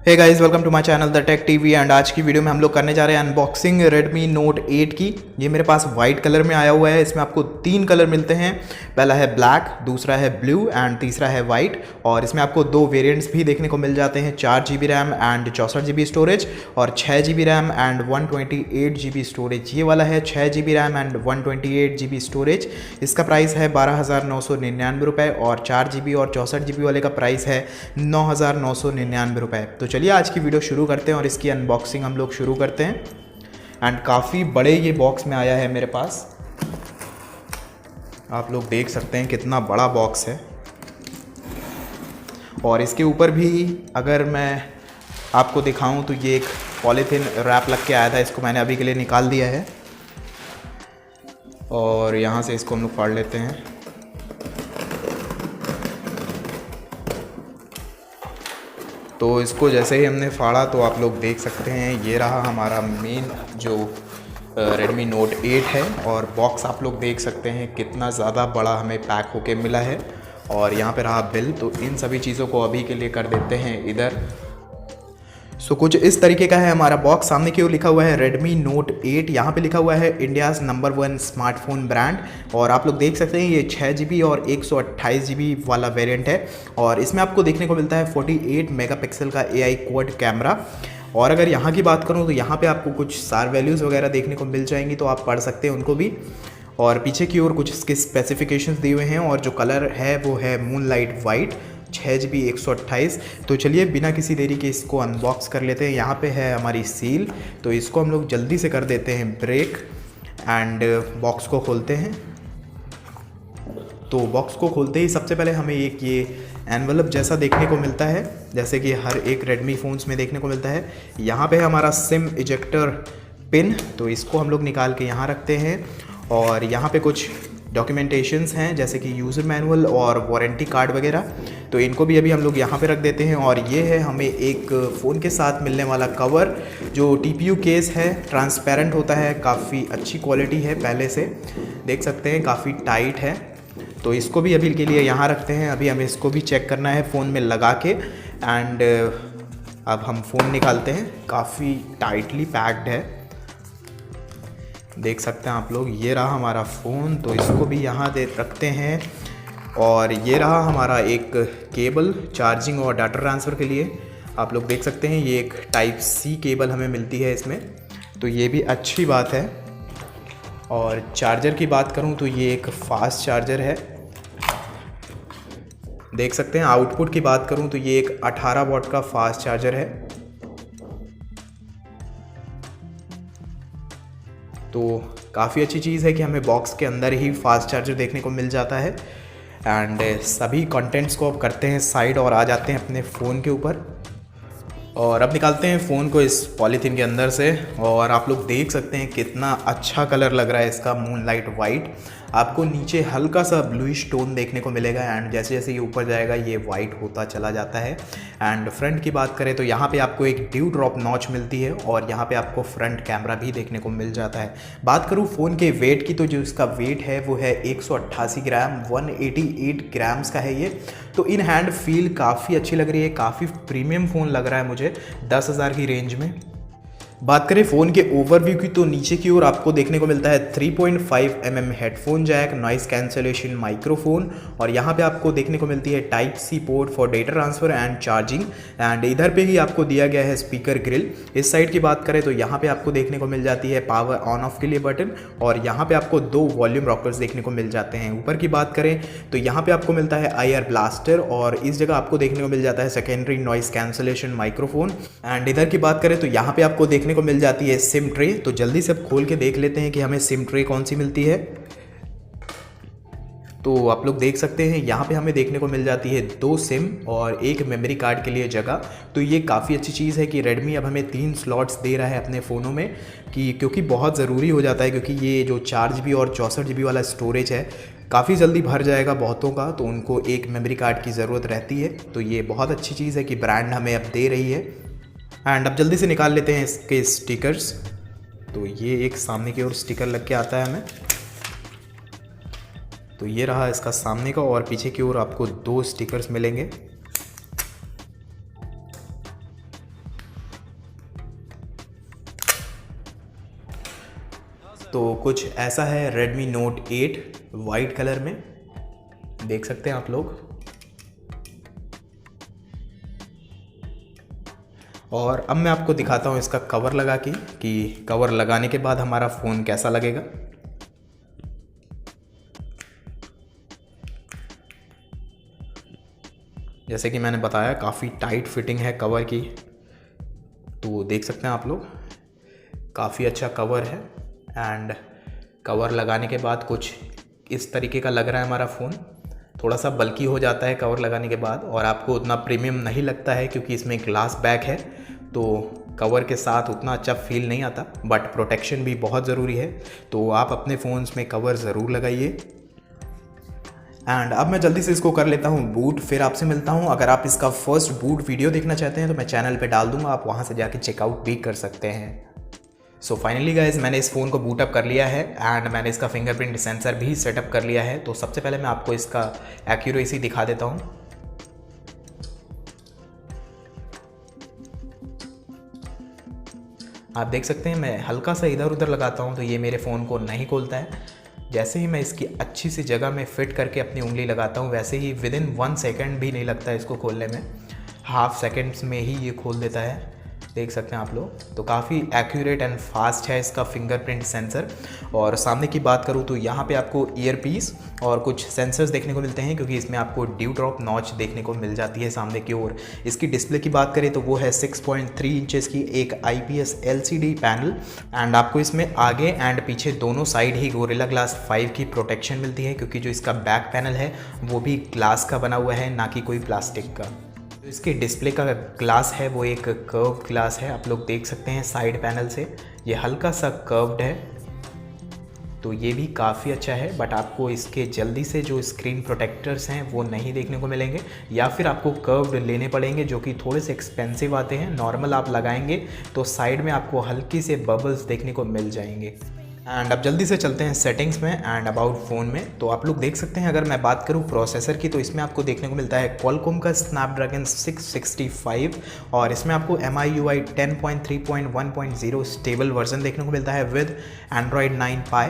Hey guys, welcome to my channel the tech TV. And आज की video में हम लोग करने जा रहे हैं अनबॉक्सिंग Redmi Note 8 की। ये मेरे पास वाइट कलर में आया हुआ है। इसमें आपको 3 कलर मिलते हैं। पहला है ब्लैक, दूसरा है ब्लू एंड तीसरा है वाइट। और इसमें आपको 2 वेरिएंट्स भी देखने को मिल जाते हैं, 4 GB RAM and 64 GB storage, और 6 GB RAM and 128 GB storage. ये वाला है 6 GB RAM and 128 GB storage. इसका प्राइस है 12,999 रुपये, और 4 GB और 64 GB वाले का प्राइस है 9,999 रुपये। तो चलिए आज की वीडियो शुरू करते हैं और इसकी अनबॉक्सिंग हम लोग शुरू करते हैं। एंड काफ़ी बड़े ये बॉक्स में आया है मेरे पास। आप लोग देख सकते हैं कितना बड़ा बॉक्स है। और इसके ऊपर भी अगर मैं आपको दिखाऊं तो ये एक पॉलीथीन रैप लग के आया था। इसको मैंने अभी के लिए निकाल दिया है और यहाँ से इसको हम लोग फाड़ लेते हैं। तो इसको जैसे ही हमने फाड़ा तो आप लोग देख सकते हैं ये रहा हमारा मेन जो Redmi Note 8 है। और बॉक्स आप लोग देख सकते हैं कितना ज़्यादा बड़ा हमें पैक होके मिला है। और यहाँ पे रहा बिल। तो इन सभी चीज़ों को अभी के लिए कर देते हैं इधर। सो कुछ इस तरीके का है हमारा बॉक्स। सामने की ओर लिखा हुआ है Redmi Note 8। यहाँ पे लिखा हुआ है इंडियाज़ नंबर 1 स्मार्टफोन ब्रांड। और आप लोग देख सकते हैं ये 6 GB और 128 GB वाला वेरिएंट है। और इसमें आपको देखने को मिलता है 48 मेगापिक्सल का AI क्वाड कैमरा। और अगर यहाँ की बात करूँ तो यहाँ पे आपको कुछ सार वैल्यूज़ वगैरह देखने को मिल जाएंगी, तो आप पढ़ सकते हैं उनको भी। और पीछे की ओर कुछ इसके स्पेसिफिकेशंस दिए हुए हैं। और जो कलर है वो है मूनलाइट वाइट, 6 GB 128। तो चलिए बिना किसी देरी के इसको अनबॉक्स कर लेते हैं। यहाँ पे है हमारी सील, तो इसको हम लोग जल्दी से कर देते हैं ब्रेक एंड बॉक्स को खोलते हैं। तो बॉक्स को खोलते ही सबसे पहले हमें एक ये एनवलप जैसा देखने को मिलता है, जैसे कि हर एक रेडमी फ़ोन्स में देखने को मिलता है। यहाँ पे है हमारा सिम इजेक्टर पिन, तो इसको हम लोग निकाल के यहाँ रखते हैं। और यहाँ पे कुछ डॉक्यूमेंटेशंस हैं जैसे कि यूज़र मैनुअल और वारंटी कार्ड वगैरह, तो इनको भी अभी हम लोग यहाँ पे रख देते हैं। और ये है हमें एक फ़ोन के साथ मिलने वाला कवर, जो TPU केस है, ट्रांसपेरेंट होता है, काफ़ी अच्छी क्वालिटी है, पहले से देख सकते हैं काफ़ी टाइट है। तो इसको भी अभी के लिए यहाँ रखते हैं। अभी हमें इसको भी चेक करना है फ़ोन में लगा के। एंड अब हम फ़ोन निकालते हैं। काफ़ी टाइटली पैक्ड है, देख सकते हैं आप लोग। ये रहा हमारा फ़ोन, तो इसको भी यहाँ दे रखते हैं। और ये रहा हमारा एक केबल चार्जिंग और डाटा ट्रांसफ़र के लिए। आप लोग देख सकते हैं ये एक Type-C केबल हमें मिलती है इसमें, तो ये भी अच्छी बात है। और चार्जर की बात करूं तो ये एक फास्ट चार्जर है, देख सकते हैं। आउटपुट की बात करूं तो ये एक 18 वॉट का फास्ट चार्जर है। तो काफ़ी अच्छी चीज़ है कि हमें बॉक्स के अंदर ही फास्ट चार्जर देखने को मिल जाता है। एंड सभी कंटेंट्स को अब करते हैं साइड और आ जाते हैं अपने फ़ोन के ऊपर। और अब निकालते हैं फ़ोन को इस पॉलीथीन के अंदर से। और आप लोग देख सकते हैं कितना अच्छा कलर लग रहा है इसका, मूनलाइट वाइट। आपको नीचे हल्का सा ब्लूइश टोन देखने को मिलेगा एंड जैसे जैसे ये ऊपर जाएगा ये वाइट होता चला जाता है। एंड फ्रंट की बात करें तो यहाँ पे आपको एक ड्यू ड्रॉप नॉच मिलती है और यहाँ पे आपको फ्रंट कैमरा भी देखने को मिल जाता है। बात करूँ फ़ोन के वेट की, तो जो इसका वेट है वो है 188 ग्राम, 188 ग्राम्स का है ये। तो इन हैंड फील काफ़ी अच्छी लग रही है, काफ़ी प्रीमियम फ़ोन लग रहा है मुझे 10,000 की रेंज में। बात करें फ़ोन के ओवरव्यू की, तो नीचे की ओर आपको देखने को मिलता है 3.5 mm headphone jack, noise cancellation microphone. और यहाँ पे आपको देखने को मिलती है Type-C port for data transfer and charging. And इधर पे ही आपको दिया गया है स्पीकर ग्रिल। इस साइड की बात करें तो यहाँ पे आपको देखने को मिल जाती है पावर ऑन ऑफ के लिए बटन। और यहाँ पे आपको 2 वॉल्यूम रॉकर्स देखने को मिल जाते हैं। ऊपर की बात करें तो यहाँ पे आपको मिलता है IR ब्लास्टर, और इस जगह आपको देखने को मिल जाता है secondary noise cancellation microphone. And इधर की बात करें तो यहाँ पे आपको देखने को मिल जाती है सिम ट्रे। तो जल्दी से खोल के देख लेते हैं कि हमें सिम ट्रे कौन सी मिलती है। तो आप लोग देख सकते हैं यहाँ पे हमें देखने को मिल जाती है 2 सिम और एक मेमोरी कार्ड के लिए जगह। तो ये काफ़ी अच्छी चीज़ है कि रेडमी अब हमें 3 स्लॉट्स दे रहा है अपने फ़ोनों में, क्योंकि बहुत ज़रूरी हो जाता है, क्योंकि ये जो 4 GB और 64 GB वाला स्टोरेज है काफ़ी जल्दी भर जाएगा बहुतों का, तो उनको एक मेमोरी कार्ड की ज़रूरत रहती है। तो ये बहुत अच्छी चीज़ है कि ब्रांड हमें अब दे रही है। एंड अब जल्दी से निकाल लेते हैं इसके स्टिकर्स। तो ये एक सामने की ओर स्टिकर लग के आता है हमें। तो ये रहा इसका सामने का, और पीछे की ओर आपको 2 स्टिकर्स मिलेंगे। तो कुछ ऐसा है Redmi Note 8 वाइट कलर में, देख सकते हैं आप लोग। और अब मैं आपको दिखाता हूँ इसका कवर लगा के कि कवर लगाने के बाद हमारा फ़ोन कैसा लगेगा। जैसे कि मैंने बताया काफ़ी टाइट फिटिंग है कवर की, तो देख सकते हैं आप लोग काफ़ी अच्छा कवर है। एंड कवर लगाने के बाद कुछ इस तरीके का लग रहा है हमारा फ़ोन। थोड़ा सा बल्की हो जाता है कवर लगाने के बाद और आपको उतना प्रीमियम नहीं लगता है क्योंकि इसमें ग्लास बैक है, तो कवर के साथ उतना अच्छा फील नहीं आता। बट प्रोटेक्शन भी बहुत ज़रूरी है, तो आप अपने फ़ोन्स में कवर ज़रूर लगाइए। एंड अब मैं जल्दी से इसको कर लेता हूँ बूट, फिर आपसे मिलता हूँ। अगर आप इसका फर्स्ट बूट वीडियो देखना चाहते हैं तो मैं चैनल पे डाल दूँगा, आप वहाँ से जाके चेकआउट भी कर सकते हैं। सो फाइनली गाइज मैंने इस फ़ोन को बूट अप कर लिया है एंड मैंने इसका फिंगरप्रिंट सेंसर भी सेटअप कर लिया है। तो सबसे पहले मैं आपको इसका एक्यूरेसी दिखा देता हूँ। आप देख सकते हैं मैं हल्का सा इधर उधर लगाता हूँ तो ये मेरे फ़ोन को नहीं खोलता है। जैसे ही मैं इसकी अच्छी सी जगह में फ़िट करके अपनी उंगली लगाता हूँ वैसे ही विदिन 1 सेकेंड भी नहीं लगता है इसको खोलने में, हाफ सेकेंड्स में ही ये खोल देता है। देख सकते हैं आप लोग, तो काफ़ी एक्यूरेट एंड फास्ट है इसका फिंगरप्रिंट सेंसर। और सामने की बात करूँ तो यहाँ पे आपको ईयर पीस और कुछ सेंसर्स देखने को मिलते हैं क्योंकि इसमें आपको ड्यू ड्रॉप नॉच देखने को मिल जाती है सामने की ओर। इसकी डिस्प्ले की बात करें तो वो है 6.3 इंचेस की एक IPS LCD पैनल एंड आपको इसमें आगे एंड पीछे दोनों साइड ही गोरिल्ला ग्लास 5 की प्रोटेक्शन मिलती है क्योंकि जो इसका बैक पैनल है वो भी ग्लास का बना हुआ है, ना कि कोई प्लास्टिक का। तो इसके डिस्प्ले का ग्लास है वो एक कर्व ग्लास है, आप लोग देख सकते हैं साइड पैनल से ये हल्का सा कर्व्ड है, तो ये भी काफ़ी अच्छा है। बट आपको इसके जल्दी से जो स्क्रीन प्रोटेक्टर्स हैं वो नहीं देखने को मिलेंगे, या फिर आपको कर्व्ड लेने पड़ेंगे जो कि थोड़े से एक्सपेंसिव आते हैं। नॉर्मल आप लगाएंगे तो साइड में आपको हल्की से बबल्स देखने को मिल जाएंगे। एंड अब जल्दी से चलते हैं सेटिंग्स में एंड अबाउट फ़ोन में। तो आप लोग देख सकते हैं अगर मैं बात करूं प्रोसेसर की तो इसमें आपको देखने को मिलता है क्वालकॉम का स्नैपड्रैगन 665 और इसमें आपको MIUI 10.3.1.0 स्टेबल वर्जन देखने को मिलता है विद एंड्रॉयड 9 पाई।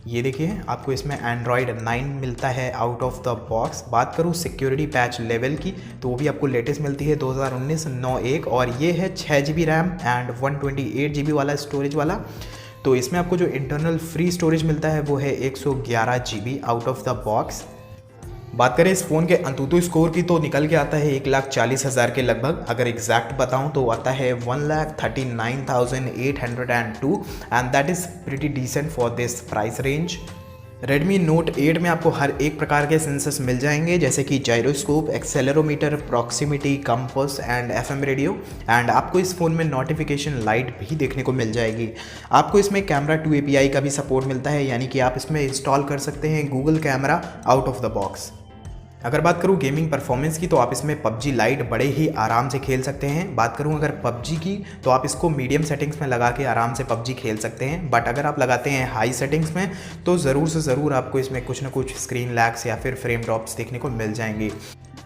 ये देखिए आपको इसमें एंड्रॉयड 9 मिलता है आउट ऑफ द बॉक्स। बात करूँ सिक्योरिटी पैच लेवल की तो वो भी आपको लेटेस्ट मिलती है 2019-9.1 और ये है 6GB रैम एंड 128GB वाला स्टोरेज वाला। तो इसमें आपको जो इंटरनल फ्री स्टोरेज मिलता है वो है 111GB out of the box. बात करें इस फ़ोन के अंतुतु स्कोर की तो निकल के आता है 1,40,000 के लगभग। अगर एग्जैक्ट बताऊं तो आता है 1,39,802 and that is pretty decent for this price range. Redmi Note 8 में आपको हर एक प्रकार के सेंसर्स मिल जाएंगे जैसे कि gyroscope, accelerometer, proximity, compass and FM radio and आपको इस फ़ोन में नोटिफिकेशन लाइट भी देखने को मिल जाएगी। आपको इसमें कैमरा 2 API का भी सपोर्ट मिलता है, यानी कि आप इसमें इंस्टॉल कर सकते हैं Google camera out of the box. अगर बात करूँ गेमिंग परफॉर्मेंस की तो आप इसमें PUBG लाइट बड़े ही आराम से खेल सकते हैं। बात करूँ अगर PUBG की तो आप इसको मीडियम सेटिंग्स में लगा के आराम से PUBG खेल सकते हैं। बट अगर आप लगाते हैं हाई सेटिंग्स में तो ज़रूर से ज़रूर आपको इसमें कुछ ना कुछ स्क्रीन लैग्स या फिर फ्रेम ड्रॉप्स देखने को मिल जाएंगी।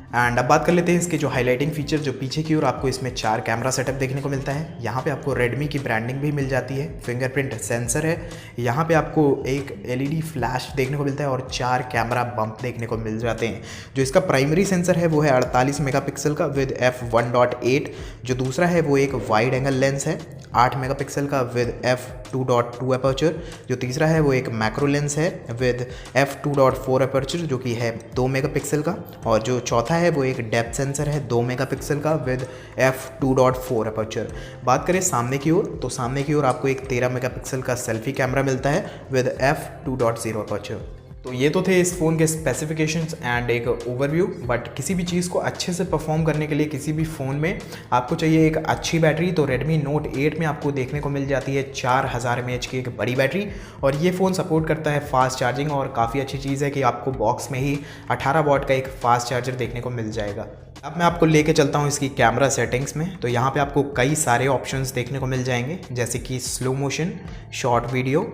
एंड अब बात कर लेते हैं इसके जो हाईलाइटिंग फीचर, जो पीछे की ओर आपको इसमें 4 कैमरा सेटअप देखने को मिलता है। यहाँ पे आपको रेडमी की ब्रांडिंग भी मिल जाती है, फिंगरप्रिंट सेंसर है, यहाँ पे आपको एक LED फ्लैश देखने को मिलता है और 4 कैमरा बम्प देखने को मिल जाते हैं। जो इसका प्राइमरी सेंसर है वो है 48 मेगापिक्सल का विद f1.8। जो दूसरा है वो एक वाइड एंगल लेंस है 8 मेगापिक्सल का विद f2.2 अपर्चर। जो तीसरा है वो एक मैक्रो लेंस है विद f2.4 अपर्चर जो कि है 2 मेगापिक्सल का। और जो चौथा है वो एक डेप्थ सेंसर है 2 मेगापिक्सल का विद f2.4 अपर्चर। बात करें सामने की ओर तो सामने की ओर आपको एक 13 मेगापिक्सल का सेल्फी कैमरा मिलता है विद f2.0 अपर्चर। तो ये तो थे इस फ़ोन के स्पेसिफिकेशंस एंड एक ओवरव्यू। बट किसी भी चीज़ को अच्छे से परफॉर्म करने के लिए किसी भी फ़ोन में आपको चाहिए एक अच्छी बैटरी। तो Redmi Note 8 में आपको देखने को मिल जाती है 4000 mAh की एक बड़ी बैटरी और ये फ़ोन सपोर्ट करता है फास्ट चार्जिंग। और काफ़ी अच्छी चीज़ है कि आपको बॉक्स में ही 18 वाट का एक फास्ट चार्जर देखने को मिल जाएगा। अब मैं आपको लेके चलता हूँ इसकी कैमरा सेटिंग्स में। तो यहाँ पे आपको कई सारे ऑप्शंस देखने को मिल जाएंगे जैसे कि slow motion, short video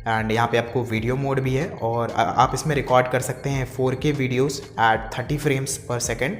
and यहाँ पे आपको वीडियो मोड भी है और आप इसमें रिकॉर्ड कर सकते हैं 4K वीडियोस एट 30 फ्रेम्स पर सेकेंड।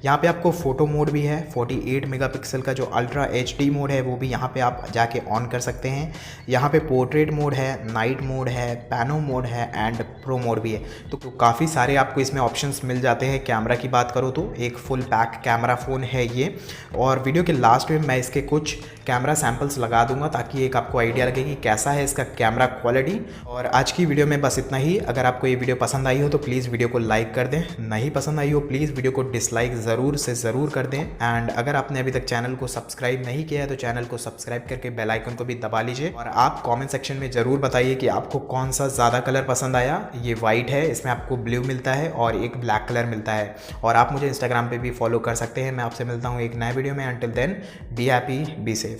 यहाँ पे आपको फ़ोटो मोड भी है, 48 मेगापिक्सल का जो अल्ट्रा HD मोड है वो भी यहाँ पे आप जाके ऑन कर सकते हैं। यहाँ पे पोर्ट्रेट मोड है, नाइट मोड है, पैनो मोड है एंड प्रो मोड भी है। तो काफ़ी सारे आपको इसमें ऑप्शंस मिल जाते हैं। कैमरा की बात करो तो एक फुल पैक कैमरा फ़ोन है ये, और वीडियो के लास्ट में मैं इसके कुछ कैमरा सैम्पल्स लगा दूंगा ताकि एक आपको आइडिया लगे कि कैसा है इसका कैमरा क्वालिटी। और आज की वीडियो में बस इतना ही। अगर आपको ये वीडियो पसंद आई हो तो प्लीज़ वीडियो को लाइक कर दें, नहीं पसंद आई हो प्लीज़ वीडियो को डिसलाइक ज़रूर से ज़रूर कर दें। एंड अगर आपने अभी तक चैनल को सब्सक्राइब नहीं किया है तो चैनल को सब्सक्राइब करके बेल आइकन को भी दबा लीजिए। और आप कमेंट सेक्शन में ज़रूर बताइए कि आपको कौन सा ज़्यादा कलर पसंद आया। ये वाइट है, इसमें आपको ब्लू मिलता है और एक ब्लैक कलर मिलता है। और आप मुझे इंस्टाग्राम पे भी फॉलो कर सकते हैं। मैं आपसे मिलता हूँ एक नए वीडियो में। Until then be happy, be safe.